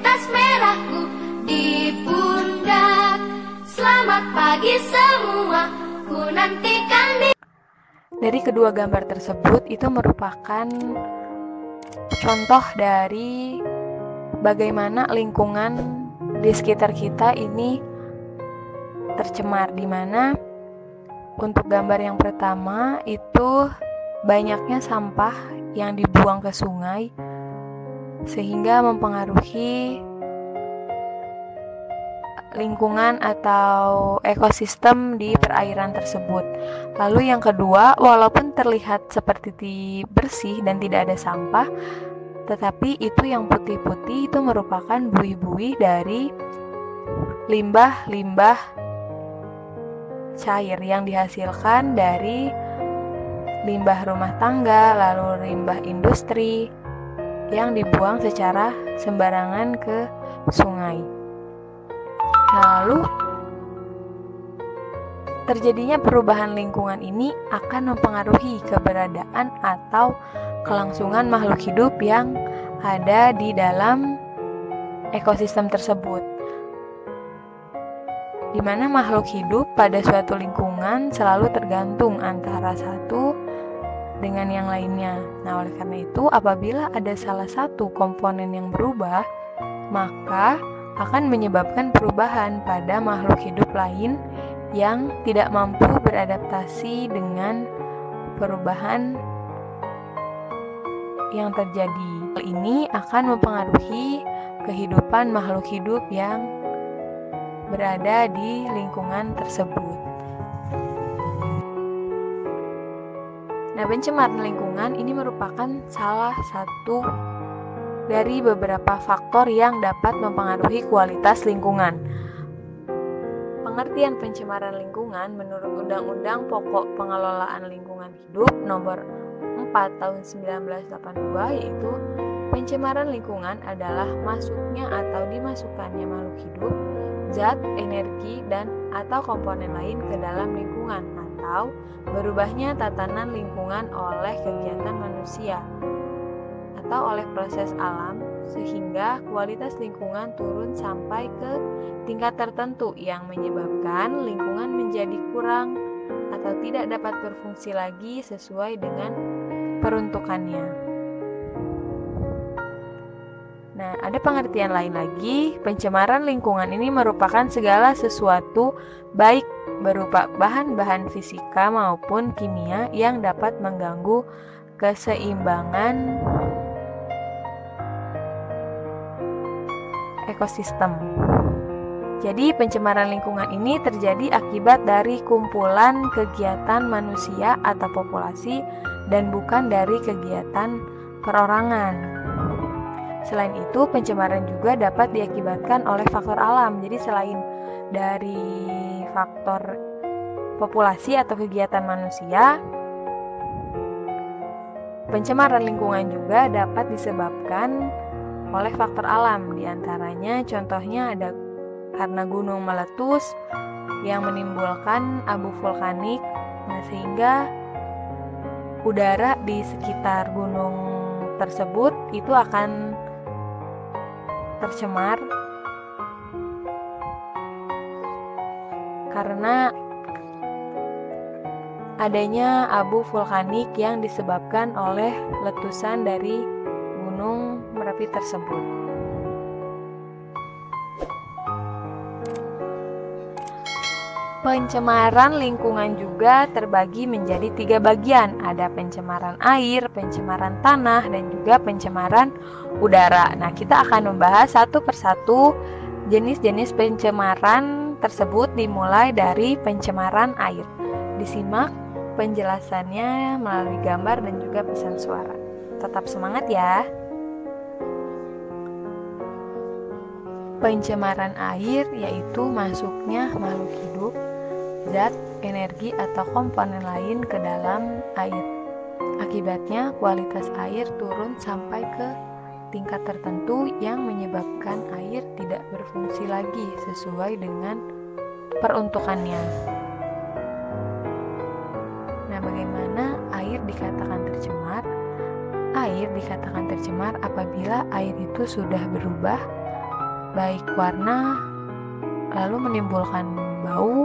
tas merahku di pundak. Selamat pagi semua, ku nantikan di... Dari kedua gambar tersebut itu merupakan contoh dari bagaimana lingkungan di sekitar kita ini tercemar, di mana untuk gambar yang pertama itu banyaknya sampah yang dibuang ke sungai sehingga mempengaruhi lingkungan atau ekosistem di perairan tersebut. Lalu yang kedua, walaupun terlihat seperti bersih dan tidak ada sampah, tetapi itu yang putih-putih itu merupakan buih-buih dari limbah-limbah cair yang dihasilkan dari limbah rumah tangga, lalu limbah industri yang dibuang secara sembarangan ke sungai. Lalu terjadinya perubahan lingkungan ini akan mempengaruhi keberadaan atau kelangsungan makhluk hidup yang ada di dalam ekosistem tersebut, di mana makhluk hidup pada suatu lingkungan selalu tergantung antara satu dengan yang lainnya. Nah, oleh karena itu, apabila ada salah satu komponen yang berubah, maka akan menyebabkan perubahan pada makhluk hidup lain yang tidak mampu beradaptasi dengan perubahan yang terjadi. Hal ini akan mempengaruhi kehidupan makhluk hidup yang berada di lingkungan tersebut. Nah, pencemaran lingkungan ini merupakan salah satu dari beberapa faktor yang dapat mempengaruhi kualitas lingkungan. Pengertian pencemaran lingkungan menurut Undang-Undang Pokok Pengelolaan Lingkungan Hidup Nomor 4 Tahun 1982, yaitu pencemaran lingkungan adalah masuknya atau dimasukkannya makhluk hidup, zat, energi, dan atau komponen lain ke dalam lingkungan, atau berubahnya tatanan lingkungan oleh kegiatan manusia atau oleh proses alam sehingga kualitas lingkungan turun sampai ke tingkat tertentu yang menyebabkan lingkungan menjadi kurang atau tidak dapat berfungsi lagi sesuai dengan peruntukannya. Nah, ada pengertian lain lagi, pencemaran lingkungan ini merupakan segala sesuatu baik berupa bahan-bahan fisika maupun kimia yang dapat mengganggu keseimbangan ekosistem. Jadi pencemaran lingkungan ini terjadi akibat dari kumpulan kegiatan manusia atau populasi dan bukan dari kegiatan perorangan. Selain itu, pencemaran juga dapat diakibatkan oleh faktor alam. Jadi selain dari faktor populasi atau kegiatan manusia, pencemaran lingkungan juga dapat disebabkan oleh faktor alam. Di antaranya contohnya ada karena gunung meletus yang menimbulkan abu vulkanik, sehingga udara di sekitar gunung tersebut itu akan tercemar karena adanya abu vulkanik yang disebabkan oleh letusan dari gunung Merapi tersebut. Pencemaran lingkungan juga terbagi menjadi 3 bagian. Ada pencemaran air, pencemaran tanah, dan juga pencemaran udara. Nah, kita akan membahas satu persatu jenis-jenis pencemaran tersebut, dimulai dari pencemaran air. Disimak penjelasannya melalui gambar dan juga pesan suara. Tetap semangat ya. Pencemaran air yaitu masuknya makhluk hidup, zat, energi, atau komponen lain ke dalam air. Akibatnya kualitas air turun sampai ke tingkat tertentu yang menyebabkan air tidak berfungsi lagi sesuai dengan peruntukannya. Nah, bagaimana air dikatakan tercemar? Air dikatakan tercemar apabila air itu sudah berubah baik warna, lalu menimbulkan bau,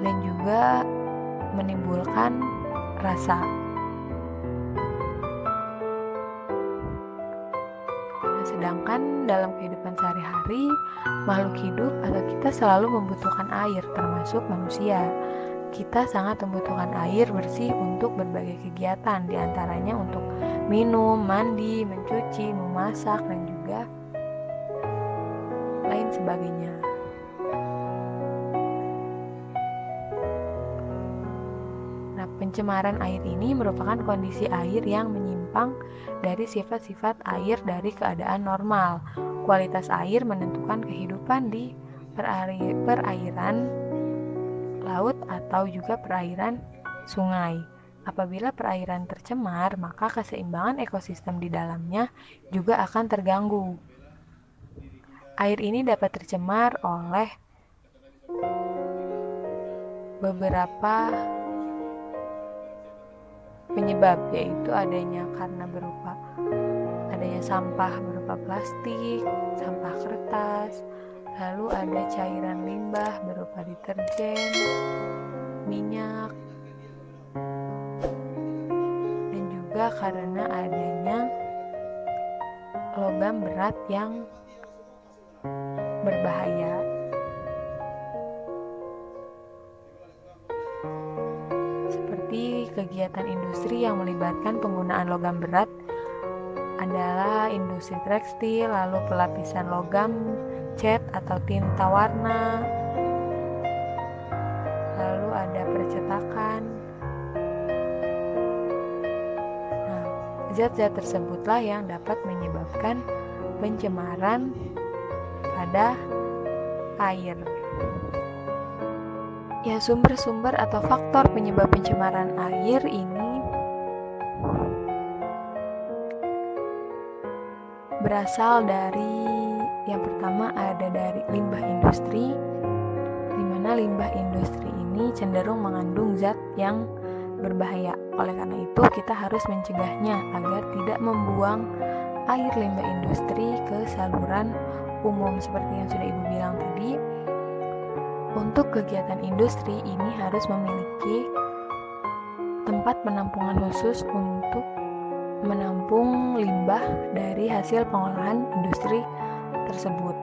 dan juga menimbulkan rasa. Sedangkan dalam kehidupan sehari-hari, makhluk hidup atau kita selalu membutuhkan air, termasuk manusia. Kita sangat membutuhkan air bersih untuk berbagai kegiatan, diantaranya untuk minum, mandi, mencuci, memasak, dan juga lain sebagainya. Nah, pencemaran air ini merupakan kondisi air yang menyimpang dari sifat-sifat air dari keadaan normal. Kualitas air menentukan kehidupan di perairan laut atau juga perairan sungai. Apabila perairan tercemar, maka keseimbangan ekosistem di dalamnya juga akan terganggu. Air ini dapat tercemar oleh beberapa penyebab, yaitu adanya sampah berupa plastik, sampah kertas, lalu ada cairan limbah berupa deterjen, minyak, dan juga karena adanya logam berat yang berbahaya. Seperti kegiatan industri yang melibatkan penggunaan logam berat adalah industri tekstil, lalu pelapisan logam, cat atau tinta warna, lalu ada percetakan. Nah, zat-zat tersebutlah yang dapat menyebabkan pencemaran pada air. Ya, sumber-sumber atau faktor penyebab pencemaran air ini berasal dari, yang pertama ada dari limbah industri, di mana limbah industri ini cenderung mengandung zat yang berbahaya. Oleh karena itu, kita harus mencegahnya agar tidak membuang air limbah industri ke saluran umum. Seperti yang sudah Ibu bilang tadi, untuk kegiatan industri ini harus memiliki tempat penampungan khusus untuk menampung limbah dari hasil pengolahan industri tersebut.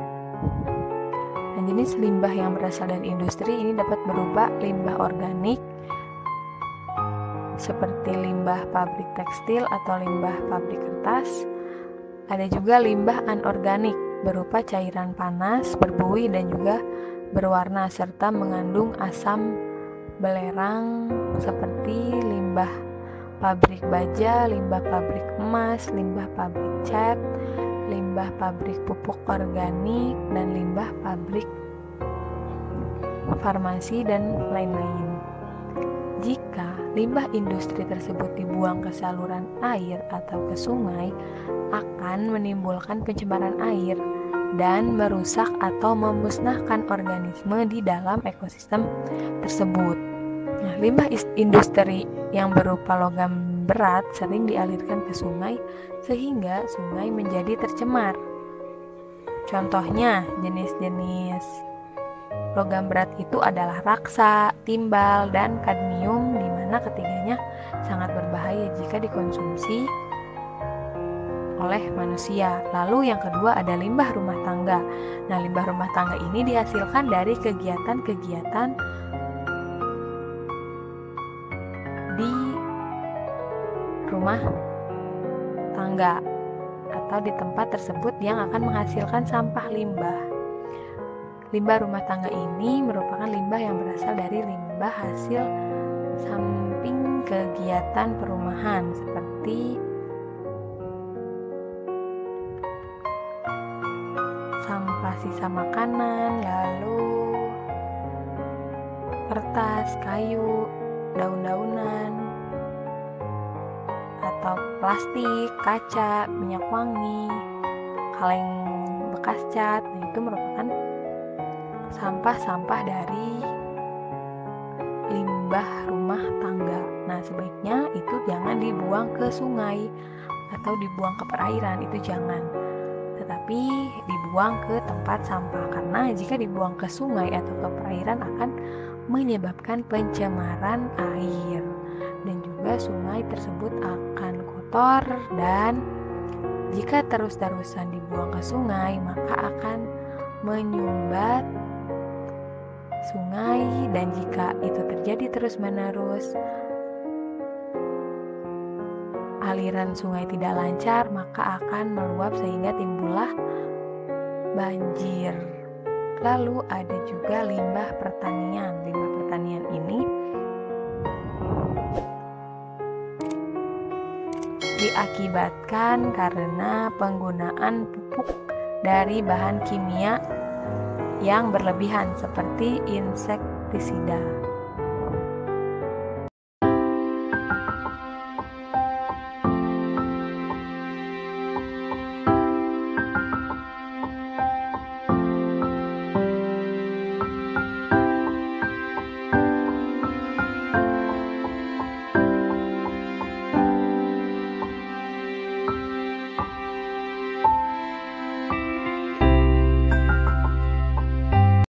Dan jenis limbah yang berasal dari industri ini dapat berupa limbah organik seperti limbah pabrik tekstil atau limbah pabrik kertas. Ada juga limbah anorganik berupa cairan panas, berbuih dan juga berwarna serta mengandung asam belerang seperti limbah pabrik baja, limbah pabrik emas, limbah pabrik cat, limbah pabrik pupuk organik, dan limbah pabrik farmasi dan lain-lain. Jika limbah industri tersebut dibuang ke saluran air atau ke sungai, akan menimbulkan pencemaran air dan merusak atau memusnahkan organisme di dalam ekosistem tersebut. Nah, limbah industri yang berupa logam berat sering dialirkan ke sungai sehingga sungai menjadi tercemar. Contohnya, jenis-jenis logam berat itu adalah raksa, timbal, dan kadmium, di mana ketiganya sangat berbahaya jika dikonsumsi oleh manusia. Lalu yang kedua ada limbah rumah tangga. Nah, limbah rumah tangga ini dihasilkan dari kegiatan-kegiatan di rumah tangga atau di tempat tersebut yang akan menghasilkan sampah limbah. Limbah rumah tangga ini merupakan limbah yang berasal dari limbah hasil samping kegiatan perumahan seperti sampah sisa makanan, lalu kertas, kayu, daun-daunan, atau plastik, kaca, minyak wangi, kaleng bekas cat. Nah, itu merupakan sampah-sampah dari limbah rumah tangga. Nah, sebaiknya itu jangan dibuang ke sungai atau dibuang ke perairan, itu jangan. Tetapi dibuang dibuang ke tempat sampah, karena jika dibuang ke sungai atau ke perairan akan menyebabkan pencemaran air, dan juga sungai tersebut akan kotor, dan jika terus-terusan dibuang ke sungai maka akan menyumbat sungai, dan jika itu terjadi terus-menerus, aliran sungai tidak lancar, maka akan meluap sehingga timbullah banjir. Lalu ada juga limbah pertanian. Limbah pertanian ini diakibatkan karena penggunaan pupuk dari bahan kimia yang berlebihan seperti insektisida.